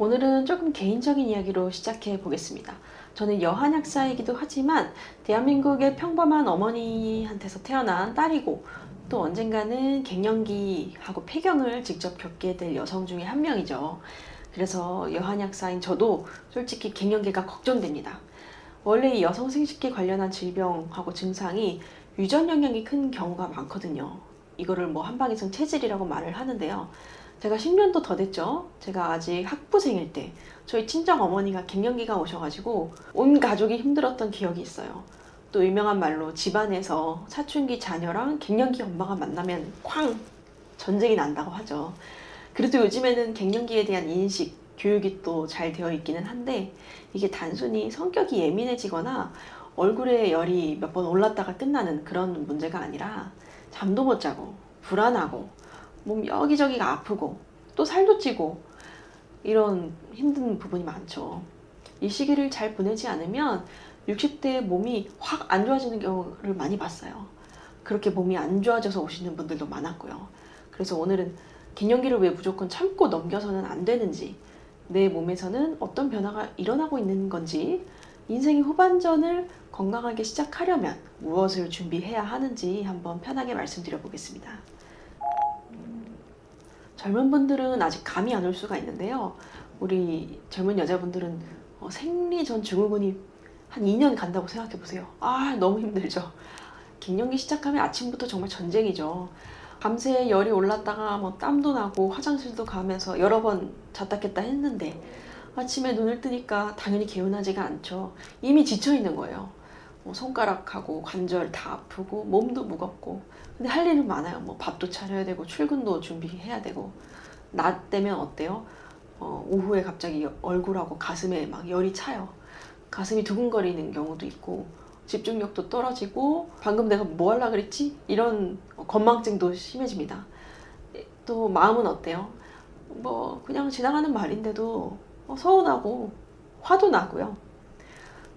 오늘은 조금 개인적인 이야기로 시작해 보겠습니다. 저는 여한약사이기도 하지만 대한민국의 평범한 어머니한테서 태어난 딸이고 또 언젠가는 갱년기하고 폐경을 직접 겪게 될 여성 중에 한 명이죠. 그래서 여한약사인 저도 솔직히 갱년기가 걱정됩니다. 원래 이 여성 생식기 관련한 질병하고 증상이 유전 영향이 큰 경우가 많거든요. 이거를 뭐 한방에선 체질이라고 말을 하는데요. 제가 10년도 더 됐죠. 제가 아직 학부생일 때 저희 친정 어머니가 갱년기가 오셔가지고 온 가족이 힘들었던 기억이 있어요. 또 유명한 말로 집안에서 사춘기 자녀랑 갱년기 엄마가 만나면 쾅 전쟁이 난다고 하죠. 그래도 요즘에는 갱년기에 대한 인식, 교육이 또 잘 되어 있기는 한데 이게 단순히 성격이 예민해지거나 얼굴에 열이 몇 번 올랐다가 끝나는 그런 문제가 아니라 잠도 못 자고 불안하고 몸 여기저기가 아프고 또 살도 찌고 이런 힘든 부분이 많죠. 이 시기를 잘 보내지 않으면 60대에 몸이 확 안 좋아지는 경우를 많이 봤어요. 그렇게 몸이 안 좋아져서 오시는 분들도 많았고요. 그래서 오늘은 갱년기를 왜 무조건 참고 넘겨서는 안 되는지, 내 몸에서는 어떤 변화가 일어나고 있는 건지, 인생의 후반전을 건강하게 시작하려면 무엇을 준비해야 하는지 한번 편하게 말씀드려 보겠습니다. 젊은 분들은 아직 감이 안 올 수가 있는데요. 우리 젊은 여자분들은 생리 전 증후군이 한 2년 간다고 생각해 보세요. 아, 너무 힘들죠. 갱년기 시작하면 아침부터 정말 전쟁이죠. 밤새 열이 올랐다가 뭐 땀도 나고 화장실도 가면서 여러 번 잤다 깼다 했는데 아침에 눈을 뜨니까 당연히 개운하지가 않죠. 이미 지쳐 있는 거예요. 뭐 손가락하고 관절 다 아프고 몸도 무겁고 근데 할 일은 많아요. 뭐 밥도 차려야 되고 출근도 준비해야 되고 낮 되면 어때요? 오후에 갑자기 얼굴하고 가슴에 막 열이 차요. 가슴이 두근거리는 경우도 있고 집중력도 떨어지고 방금 내가 뭐 하려고 그랬지? 이런 건망증도 심해집니다. 또 마음은 어때요? 뭐 그냥 지나가는 말인데도 서운하고 화도 나고요.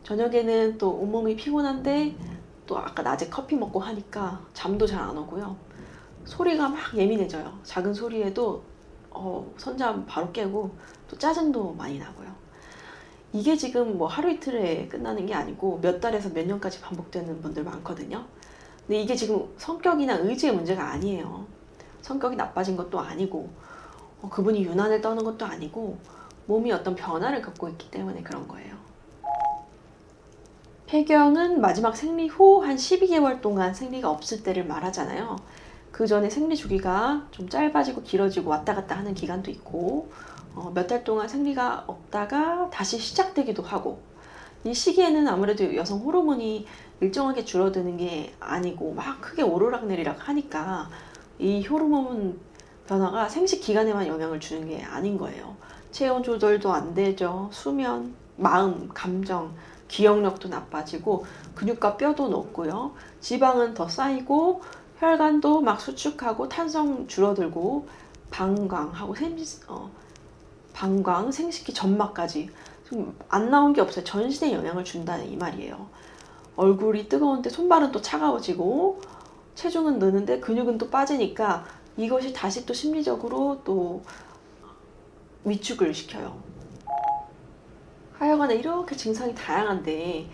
저녁에는 또 온몸이 피곤한데 또 아까 낮에 커피 먹고 하니까 잠도 잘 안 오고요. 소리가 막 예민해져요. 작은 소리에도 선잠 바로 깨고 또 짜증도 많이 나고요. 이게 지금 뭐 하루 이틀에 끝나는 게 아니고 몇 달에서 몇 년까지 반복되는 분들 많거든요. 근데 이게 지금 성격이나 의지의 문제가 아니에요. 성격이 나빠진 것도 아니고 그분이 유난을 떠는 것도 아니고 몸이 어떤 변화를 겪고 있기 때문에 그런 거예요. 폐경은 마지막 생리 후 한 12개월 동안 생리가 없을 때를 말하잖아요. 그 전에 생리 주기가 좀 짧아지고 길어지고 왔다 갔다 하는 기간도 있고 몇 달 동안 생리가 없다가 다시 시작되기도 하고 이 시기에는 아무래도 여성 호르몬이 일정하게 줄어드는 게 아니고 막 크게 오르락내리락 하니까 이 호르몬 변화가 생식 기간에만 영향을 주는 게 아닌 거예요. 체온 조절도 안 되죠. 수면, 마음, 감정, 기억력도 나빠지고 근육과 뼈도 높고요. 지방은 더 쌓이고 혈관도 막 수축하고 탄성 줄어들고 방광, 생식기 점막까지 좀 안 나온 게 없어요. 전신에 영향을 준다는 이 말이에요. 얼굴이 뜨거운데 손발은 또 차가워지고 체중은 느는데 근육은 또 빠지니까 이것이 다시 또 심리적으로 또 위축을 시켜요. 하여간에 이렇게 증상이 다양한데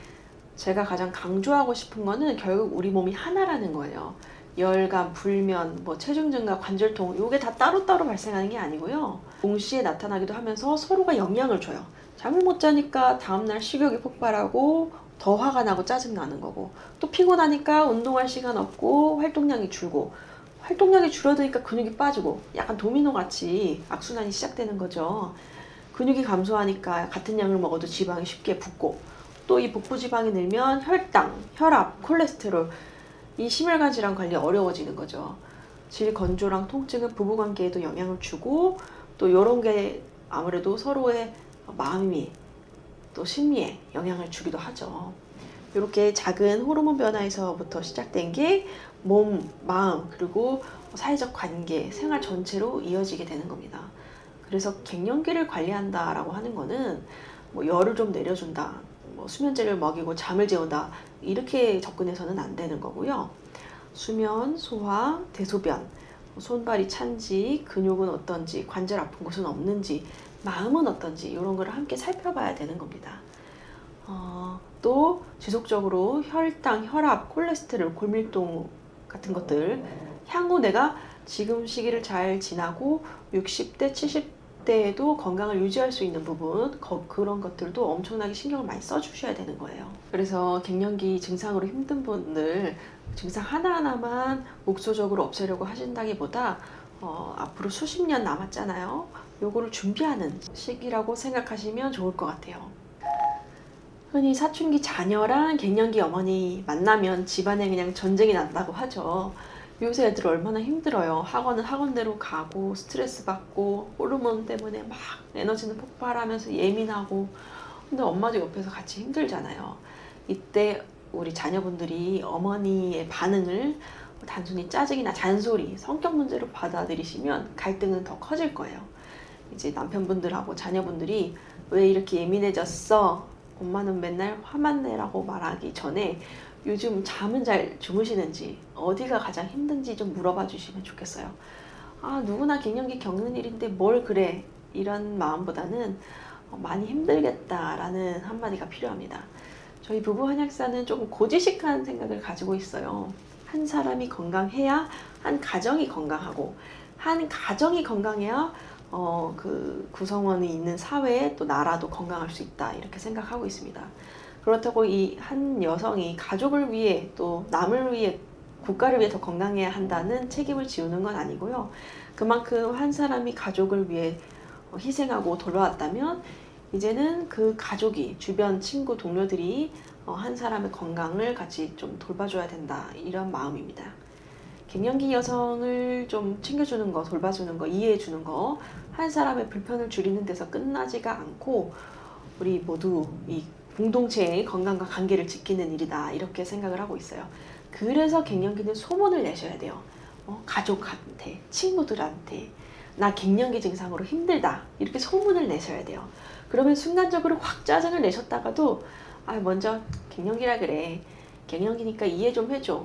제가 가장 강조하고 싶은 거는 결국 우리 몸이 하나라는 거예요. 열감, 불면, 뭐 체중 증가, 관절통 이게 다 따로따로 발생하는 게 아니고요. 동시에 나타나기도 하면서 서로가 영향을 줘요. 잠을 못 자니까 다음날 식욕이 폭발하고 더 화가 나고 짜증나는 거고 또 피곤하니까 운동할 시간 없고 활동량이 줄고 활동량이 줄어드니까 근육이 빠지고 약간 도미노같이 악순환이 시작되는 거죠. 근육이 감소하니까 같은 양을 먹어도 지방이 쉽게 붙고 또 이 복부 지방이 늘면 혈당, 혈압, 콜레스테롤 이 심혈관 질환 관리 어려워지는 거죠. 질 건조랑 통증은 부부관계에도 영향을 주고 또 이런 게 아무래도 서로의 마음이 또 심리에 영향을 주기도 하죠. 이렇게 작은 호르몬 변화에서부터 시작된 게 몸, 마음 그리고 사회적 관계, 생활 전체로 이어지게 되는 겁니다. 그래서 갱년기를 관리한다라고 하는 거는 뭐 열을 좀 내려준다, 뭐 수면제를 먹이고 잠을 재운다 이렇게 접근해서는 안 되는 거고요. 수면, 소화, 대소변 손발이 찬지, 근육은 어떤지, 관절 아픈 곳은 없는지, 마음은 어떤지 이런 걸 함께 살펴봐야 되는 겁니다. 또 지속적으로 혈당, 혈압, 콜레스테롤, 골밀도 같은 것들, 향후 내가 지금 시기를 잘 지나고 60대, 70대에도 건강을 유지할 수 있는 부분, 그런 것들도 엄청나게 신경을 많이 써주셔야 되는 거예요. 그래서 갱년기 증상으로 힘든 분들 증상 하나하나만 목소적으로 없애려고 하신다기보다 앞으로 수십 년 남았잖아요. 요거를 준비하는 시기라고 생각하시면 좋을 것 같아요. 흔히 사춘기 자녀랑 갱년기 어머니 만나면 집안에 그냥 전쟁이 난다고 하죠. 요새 애들 얼마나 힘들어요. 학원은 학원대로 가고 스트레스 받고 호르몬 때문에 막 에너지는 폭발하면서 예민하고, 근데 엄마도 옆에서 같이 힘들잖아요. 이때 우리 자녀분들이 어머니의 반응을 단순히 짜증이나 잔소리, 성격 문제로 받아들이시면 갈등은 더 커질 거예요. 이제 남편분들하고 자녀분들이 왜 이렇게 예민해졌어? 엄마는 맨날 화만 내라고 말하기 전에 요즘 잠은 잘 주무시는지, 어디가 가장 힘든지 좀 물어봐 주시면 좋겠어요. 누구나 갱년기 겪는 일인데 뭘 그래? 이런 마음보다는 많이 힘들겠다라는 한마디가 필요합니다. 저희 부부 한약사는 조금 고지식한 생각을 가지고 있어요. 한 사람이 건강해야 한 가정이 건강하고, 한 가정이 건강해야 그 구성원이 있는 사회에 또 나라도 건강할 수 있다, 이렇게 생각하고 있습니다. 그렇다고 이 한 여성이 가족을 위해 또 남을 위해 국가를 위해 더 건강해야 한다는 책임을 지우는 건 아니고요. 그만큼 한 사람이 가족을 위해 희생하고 돌아왔다면 이제는 그 가족이, 주변 친구 동료들이 한 사람의 건강을 같이 좀 돌봐줘야 된다, 이런 마음입니다. 갱년기 여성을 좀 챙겨주는 거, 돌봐주는 거, 이해해주는 거, 한 사람의 불편을 줄이는 데서 끝나지가 않고 우리 모두 이 공동체의 건강과 관계를 지키는 일이다, 이렇게 생각을 하고 있어요. 그래서 갱년기는 소문을 내셔야 돼요. 가족한테, 친구들한테 나 갱년기 증상으로 힘들다, 이렇게 소문을 내셔야 돼요. 그러면 순간적으로 확 짜증을 내셨다가도 먼저 갱년기라 그래, 갱년기니까 이해 좀 해줘,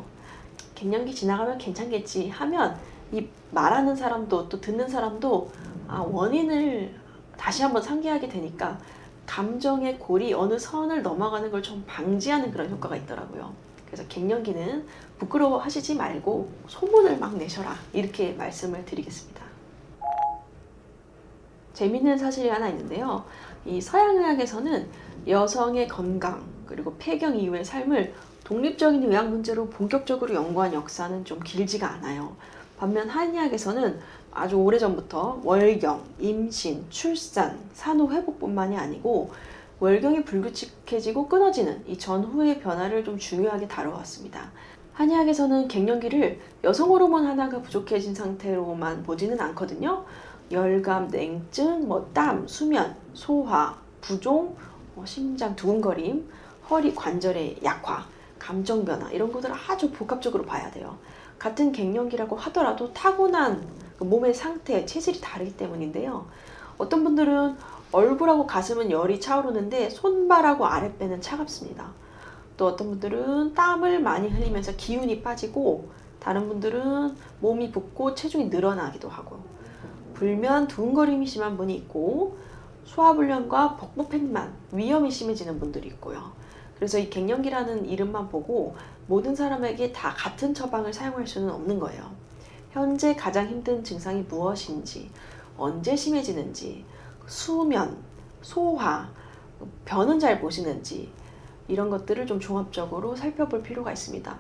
갱년기 지나가면 괜찮겠지 하면 이 말하는 사람도 또 듣는 사람도 원인을 다시 한번 상기하게 되니까 감정의 골이 어느 선을 넘어가는 걸 좀 방지하는 그런 효과가 있더라고요. 그래서 갱년기는 부끄러워하시지 말고 소문을 막 내셔라, 이렇게 말씀을 드리겠습니다. 재미있는 사실이 하나 있는데요. 이 서양의학에서는 여성의 건강 그리고 폐경 이후의 삶을 독립적인 의학 문제로 본격적으로 연구한 역사는 좀 길지가 않아요. 반면 한의학에서는 아주 오래전부터 월경, 임신, 출산, 산후회복뿐만이 아니고 월경이 불규칙해지고 끊어지는 이 전후의 변화를 좀 중요하게 다뤄왔습니다. 한의학에서는 갱년기를 여성 호르몬 하나가 부족해진 상태로만 보지는 않거든요. 열감, 냉증, 땀, 수면, 소화, 부종, 심장 두근거림, 허리 관절의 약화, 감정 변화, 이런 것들을 아주 복합적으로 봐야 돼요. 같은 갱년기라고 하더라도 타고난 몸의 상태, 체질이 다르기 때문인데요. 어떤 분들은 얼굴하고 가슴은 열이 차오르는데 손발하고 아랫배는 차갑습니다. 또 어떤 분들은 땀을 많이 흘리면서 기운이 빠지고, 다른 분들은 몸이 붓고 체중이 늘어나기도 하고, 불면 두근거림이 심한 분이 있고, 소화불량과 복부팽만, 위염이 심해지는 분들이 있고요. 그래서 이 갱년기라는 이름만 보고 모든 사람에게 다 같은 처방을 사용할 수는 없는 거예요. 현재 가장 힘든 증상이 무엇인지, 언제 심해지는지, 수면, 소화, 변은 잘 보시는지, 이런 것들을 좀 종합적으로 살펴볼 필요가 있습니다.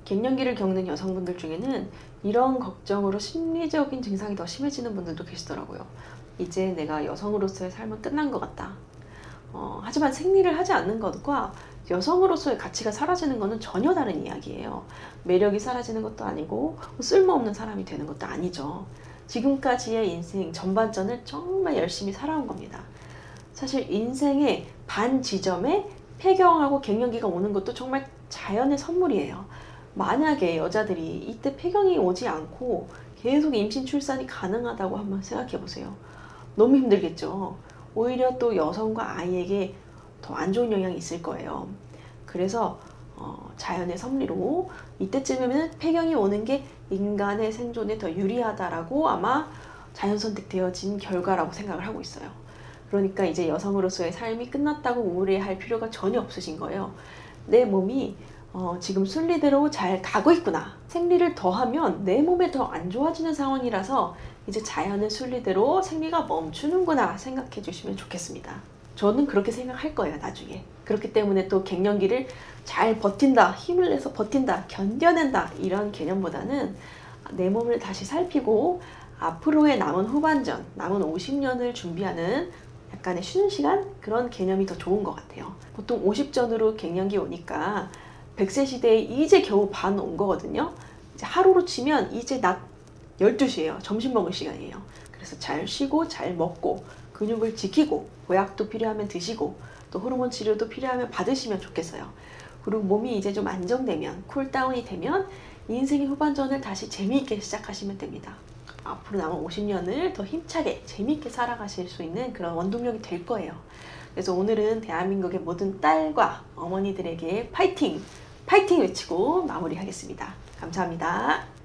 갱년기를 겪는 여성분들 중에는 이런 걱정으로 심리적인 증상이 더 심해지는 분들도 계시더라고요. 이제 내가 여성으로서의 삶은 끝난 것 같다. 하지만 생리를 하지 않는 것과 여성으로서의 가치가 사라지는 것은 전혀 다른 이야기예요. 매력이 사라지는 것도 아니고 쓸모없는 사람이 되는 것도 아니죠. 지금까지의 인생 전반전을 정말 열심히 살아온 겁니다. 사실 인생의 반 지점에 폐경하고 갱년기가 오는 것도 정말 자연의 선물이에요. 만약에 여자들이 이때 폐경이 오지 않고 계속 임신 출산이 가능하다고 한번 생각해 보세요. 너무 힘들겠죠. 오히려 또 여성과 아이에게 더 안 좋은 영향이 있을 거예요. 그래서 자연의 섭리로 이때쯤이면 폐경이 오는 게 인간의 생존에 더 유리하다라고 아마 자연 선택되어진 결과라고 생각을 하고 있어요. 그러니까 이제 여성으로서의 삶이 끝났다고 우울해할 필요가 전혀 없으신 거예요. 내 몸이 지금 순리대로 잘 가고 있구나. 생리를 더하면 내 몸에 더 안 좋아지는 상황이라서 이제 자연의 순리대로 생리가 멈추는구나 생각해 주시면 좋겠습니다. 저는 그렇게 생각할 거예요, 나중에. 그렇기 때문에 또 갱년기를 잘 버틴다, 힘을 내서 버틴다, 견뎌낸다 이런 개념보다는 내 몸을 다시 살피고 앞으로의 남은 후반전, 남은 50년을 준비하는 약간의 쉬는 시간? 그런 개념이 더 좋은 것 같아요. 보통 50전으로 갱년기 오니까 100세 시대에 이제 겨우 반 온 거거든요. 이제 하루로 치면 이제 낮 12시예요. 점심 먹을 시간이에요. 그래서 잘 쉬고 잘 먹고 근육을 지키고 보약도 필요하면 드시고 또 호르몬 치료도 필요하면 받으시면 좋겠어요. 그리고 몸이 이제 좀 안정되면 쿨다운이 되면 인생의 후반전을 다시 재미있게 시작하시면 됩니다. 앞으로 남은 50년을 더 힘차게 재미있게 살아가실 수 있는 그런 원동력이 될 거예요. 그래서 오늘은 대한민국의 모든 딸과 어머니들에게 파이팅! 파이팅 외치고 마무리하겠습니다. 감사합니다.